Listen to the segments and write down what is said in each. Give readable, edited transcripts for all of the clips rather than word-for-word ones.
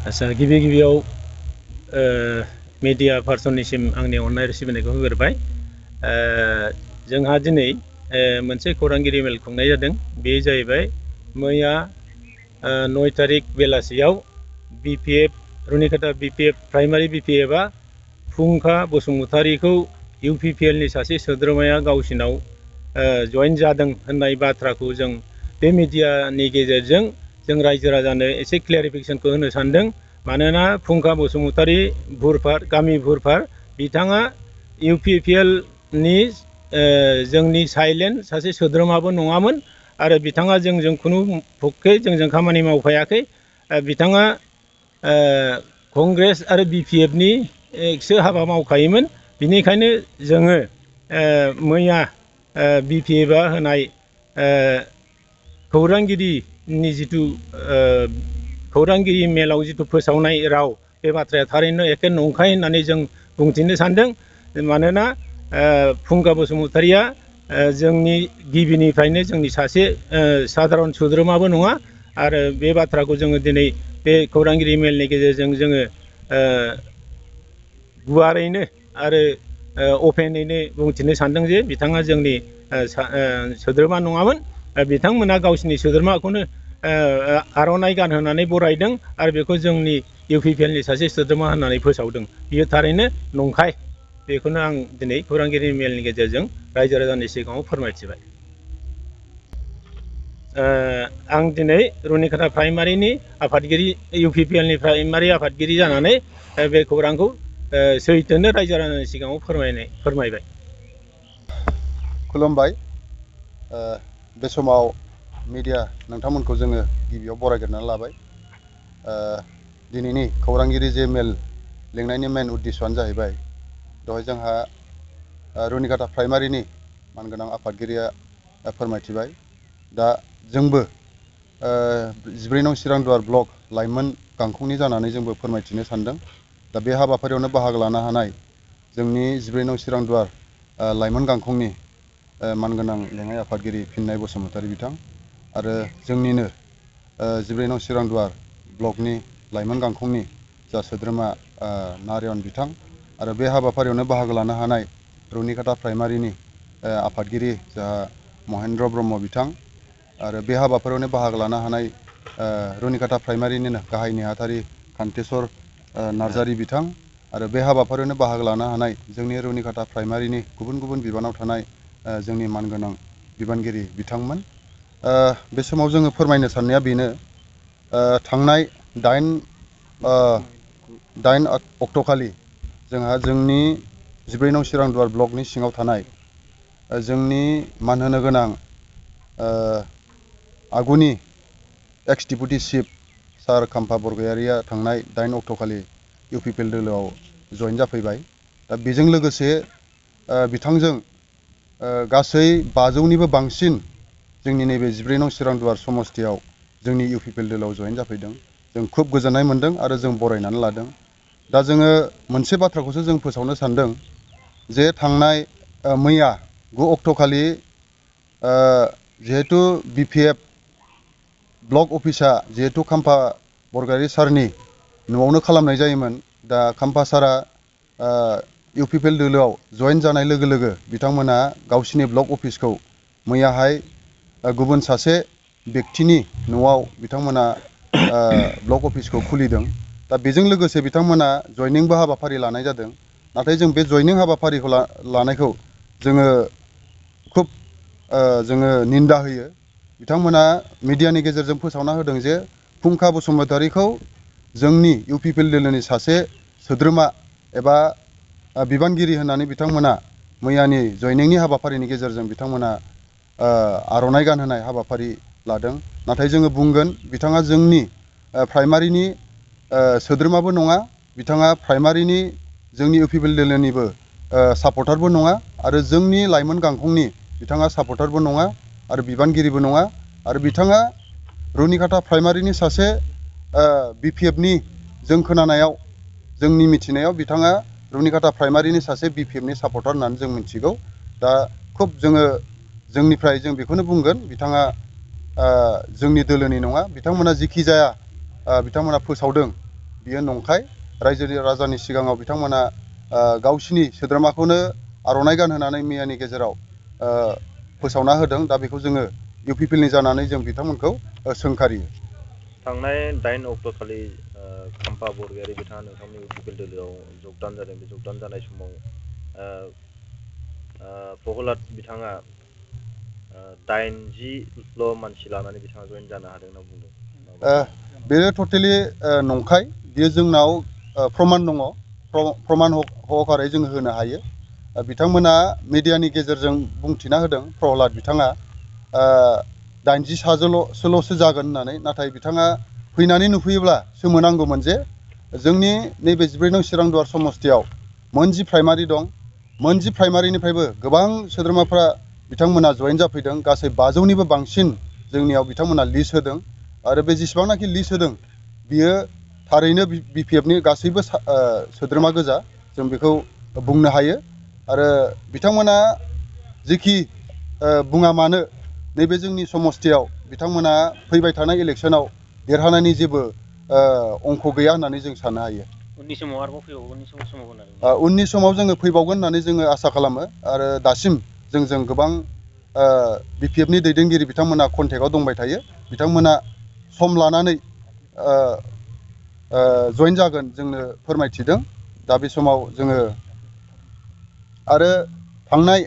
आसा गिबि गिबियाव मीडिया पार्सननिसिम आंनि अननाय सिबिनायखौ होग्रोबाय। जोंहा दिनै मोनसे खौरांगिरि मेल खुंनाय जादों। बे जाहैबाय मैया 9 तारिख बेलासियाव BPF रुनिकाटा BPF प्राइमारि BPFआ फुंखा बसुमतारीखौ UPPL नि सासे सोद्रोमाया गावसिनाव जइन जादों होननाय बाथ्राखौ जों बे मीडियानि गेजेरजों जों रायजो राजानो एसे क्लियारिफिकेशनखौ होनो सानदों। मानोना फुंखा बसुमतारी बुरफार गामि बुरफार बिथाङा UPPL नि जोंनि साइलेन्ट सासे सोद्रोमाबो नङामोन आरो बिथाङा जोंजों खुनु पक्षै जोंजों खामानि मावफायाखै। बिथाङा कंग्रेस आरो BPF नि सो हाबा मावखायोमोन। बिनिखायनो जोङो मैया BPFआ होनाय खौरांगिरिनि जिथु खौरांगिरि मेलाव जिथु फोसावनाय राव बे बाथ्राया थारैनो एखे नंखाय होननानै जों बुंथिनो सानदों। मानोना फुंखा बसुमतारीया जोंनि गिबिनिफ्रायनो जोंनि सासे साधारन सोद्रोमाबो नङा आरो बे बाथ्राखौ जोङो दिनै बे खौरांगिरि मेलनि गेजेरजों जोङो गुवारैनो आरो अपेनैनो बुंथिनो सानदों जे बिथाङा जोंनि सोद्रोमा नङामोन। बिथांमोना गावसिनि सोद्रोमाखौनो आर'नाइ गानहोनानै बरायदों आरो बेखौ जोंनि UPPL नि सासे सोद्रोमा होननानै फोसावदों। बियो थारैनो नंखाय। बेखौनो आं दिनै खौरांगिरि मेलनि गेजेरजों रायजो राजानि सिगाङाव फोरमायथिबाय। आं दिनै रुनिकाटा प्राइमारिनि आफादगिरि UPPL नि प्राइमारि आफादगिरि जानानै बे खौरांखौ सैथोनो रायजो राजानि सिगाङाव फोरमायबाय। खुलुमबाय। बे समाव मीडिया नोंथांमोनखौ जोङो गिबियाव बरायग्रोनानै लाबाय। दिनैनि खौरांगिरि जे मेल लिंनायनि मेन उद्देश्यआनो जाहैबाय दहाय जोंहा रुनिकाटा प्राइमारिनि मानगोनां आफादगिरिया फोरमायथिबाय। दा जोंबो 14 नं चिरांदुवार ब्लक लाइमोन गांखंनि जानानै जोंबो फोरमायथिनो सानदों। दा बे हाबाफारियावनो बाहागो लानो हानाय जोंनि 14 नं चिरांदुवार लाइमोन गांखंनि मानगोनां लेङाइ आफादगिरि फिन्नाय बसुमतारी बिथां आरो जोंनिनो 14 नं चिरांदुवार ब्लकनि लाइमोन गांखंनि जा सोद्रोमा नारायण बिथां आरो बे हाबाफारियावनो बाहागो लानो हानाय रुनिकाटा प्राइमारिनि आफादगिरि जाहा महेन्द्र ब्रह्म बिथां आरो बे हाबाफारियावनो बाहागो लानो हानाय रुनिकाटा प्राइमारिनिनो गाहाय नेहाथारि कान्तेश्वर नार्जारी बिथां आरो बे हाबाफारियावनो बाहागो लानो हानाय जोंनि रुनिकाटा प्राइमारिनि गुबुन गुबुन बिबानाव थानाय जोंनि मानगोनां बिबानगिरि बिथांमोन। बे समाव जोङो फोरमायनो साननाया बेनो, थांनाय 8 अक्ट'खालि जोंहा जोंनि 14 नं चिरांदुवार ब्लकनि सिङाव थानाय जोंनि मान होनो गोनां आगुनि एक्स डिपुटि चिफ सार खाम्फा बरगयारिया थांनाय 8 अक्ट'खालि UPPL दोलोआव जइन जाफैबाय। दा बेजों लोगोसे बिथांजों गासै 500निबो बांसिन जोंनि नैबे 14 नं चिरांदुवार समस्तियाव जोंनि UPPL दोलोआव जइन जाफैदों। जों खुब गोजोननाय मोनदों आरो जों बरायनानै लादों। दा जोङो मोनसे बाथ्राखौसो जों फोसावनो सानदों जे थांनाय मैया 9 अक्ट'खालि जिहेतु BPF ब्लक अफिसा जिहेतु खाम्फा बरगयारी सारनि न'आवनो खालामनाय जायोमोन। दा खाम्फा सारा UPPL दोलोआव जइन जानाय लोगो लोगो बिथांमोना गावसिनि ब्लक अफिसखौ मैयाहाय गुबुन सासे बेक्तिनि न'आव बिथांमोना ब्लक अफिसखौ खुलिदों। दा बेजों लोगोसे बिथांमोना जयनिंबो हाबाफारि लानाय जादों। नाथाय जों बे जयनिं हाबाफारिखौ लानायखौ जोङो खुब जोङो निन्दा होयो। बिथांमोना मिडियानि गेजेरजों फोसावना होदों जे फुंखा बसुमतारीखौ जोंनि UPPL दोलोनि सासे सोद्रोमा एबा बिबानगिरि होननानै बिथांमोना मैयानि जयनिंनि हाबाफारिनि गेजेरजों बिथांमोना आर'नाइ गानहोनाय हाबाफारि लादों। नाथाय जोङो बुंगोन बिथाङा जोंनि प्राइमारिनि सोद्रोमाबो नङा, बिथाङा प्राइमारिनि जोंनि UPPL दोलोनिबो सापर्टारबो नङा आरो जोंनि लाइमोन गांखंनि बिथाङा सापर्टारबो नङा आरो बिबानगिरिबो नङा आरो बिथाङा रुनिकाटा प्राइमारिनि सासे BPFनि जों खोनानायाव जोंनि मिथिनायाव बिथाङा रुनिकाटा प्राइमारिनि सासे BPFनि सापर्टार होननानै जों मिथिगौ। दा खुब जोङो जोंनिफ्राय जों बेखौनो बुंगोन बिथाङा जोंनि दोलोनि नङा। बिथांमोना जिखि जाया बिथांमोना फोसावदों बियो नंखाय रायजो राजानि सिगाङाव बिथांमोना गावसिनि सोद्रोमाखौनो आर'नाइ गानहोनानै मैयानि गेजेराव फोसावना होदों दा बेखौ जोङो UPPLनि जानानै जों बिथांमोनखौ सोंखारियो थांनाय 8 अक्ट' खालि खाम्फा बरगयारी बिथाङा नोंथांनि UPPL दोलोआव जगदान जादों बे जगदान जानाय समाव प्रहलाद बिथाङा 80ल' मानसि लानानै बिथाङा जइन जानो हादों होनना बुंदों बेयो टटेलि नंखाय बेयो जोंनाव प्रमान दङ प्रमान हकारै जोङो होनो हायो बिथांमोना मिडियानि गेजेरजों बुंथिना होदों प्रहलाद बिथाङा 80 सासोल'सो जागोन होननानै नाथाय बिथाङा फैनानै नुफैयोब्ला सोमोनांगौमोन जे जोंनि नैबे 14 नं चिरांदुवार समस्तियाव मोनजि प्राइमारि दं मोनजि प्राइमारिनिफ्रायबो गोबां सोद्रोमाफ्रा बिथांमोना जइन जाफैदों गासै 500निबो बांसिन जोंनियाव बिथांमोना लिस्ट होदों आरो बे जेसेबांनाखि लिस्ट होदों बियो थारैनो BPFनि गासैबो सोद्रोमा गोजा जों बेखौ बुंनो हायो आरो बिथांमोना जेखि बुङा मानो नैबे जोंनि समस्तियाव बिथांमोना फैबाय थानाय इलेक्सनाव देरहानायनि जेबो अंख गैया होननानै जों साननो हायो उननि समाव जोङो फैबावगोन होननानै जोङो आसा खालामो आरो दासिम जों गोबां BPFनि दैदेनगिरि बिथांमोना कन्टेक्टआव दंबाय थायो बिथांमोना सम लानानै जइन जागोन जोंनो फोरमायथिदों दा बे समाव जोङो आरो थांनाय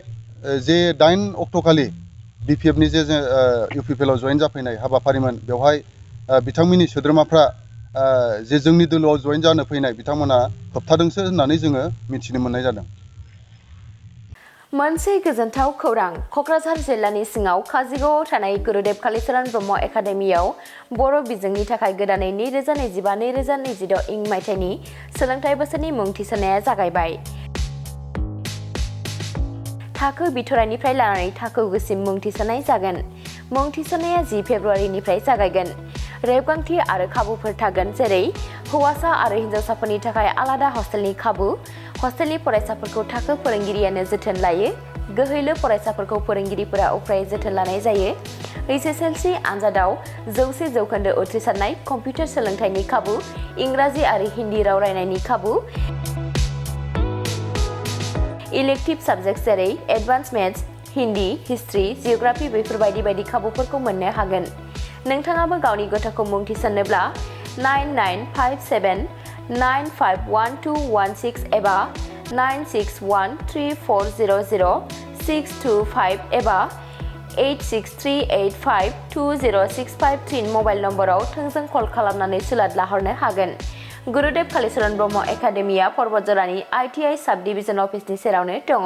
जे 8 अक्ट' खालि BPFनि जे UPPLआव जइन जाफैनाय हाबाफारिमोन बेवहाय बिथांमोननि सोद्रोमाफ्रा जे जोंनि दोलोआव जइन जानो फैनाय बिथांमोना होबथादोंसो होननानै जोङो मिथिनो मोननाय जादों मोनसे गोजोनथाव खौरां क'क्राझार जिल्लानि सिङाव काजिगावआव थानाय गुरुदेव कालिचरण ब्रह्म एकाडेमियाव बर' बिजोंनि थाखाय गोदानै 2025-2026 इं मायथाइनि सोलोंथाइ बोसोरनि मुं थिसननाया जागायबाय थाखो बिथराइनिफ्राय लानानै थाखो गुसिम मुं थिसननाय जागोन मुं थिसननाया 10 फेब्रुवारिनिफ्राय जागायगोन रेबगान्थि आरो खाबुफोर थागोन जेरै हौवासा आरो हिन्जावसाफोरनि थाखाय आलादा हस्टेलनि खाबु हस्टेलनि फरायसाफोरखौ थाखो फोरोंगिरियानो जोथोन लायो गोहैलो फरायसाफोरखौ फोरोंगिरिफोरा उफ्रायै जोथोन लानाय जायो HSLC आनजादाव 100% उथ्रिसारनाय कम्पिउटार सोलोंथाइनि खाबु इंराजि आरो हिन्दी राव रायनायनि खाबु इलेक्टिभ साबजेक्ट जेरै advance maths Hindi history geography बेफोरबायदि बायदि खाबुफोरखौ मोननो हागोन नोंथाङाबो गावनि गथ'खौ मुं थिसननोब्ला 9957951216 एबा 9613400625 एबा 8638520653 मबाइल नम्बराव थोंजों कल खालामनानै सुलाद लाहरनो हागोन गुरुदेव कालिचरण ब्रह्म एकाडेमिया पर्बतजरानि ITI साब डिभिजन अफिसनि सेरावनो दङ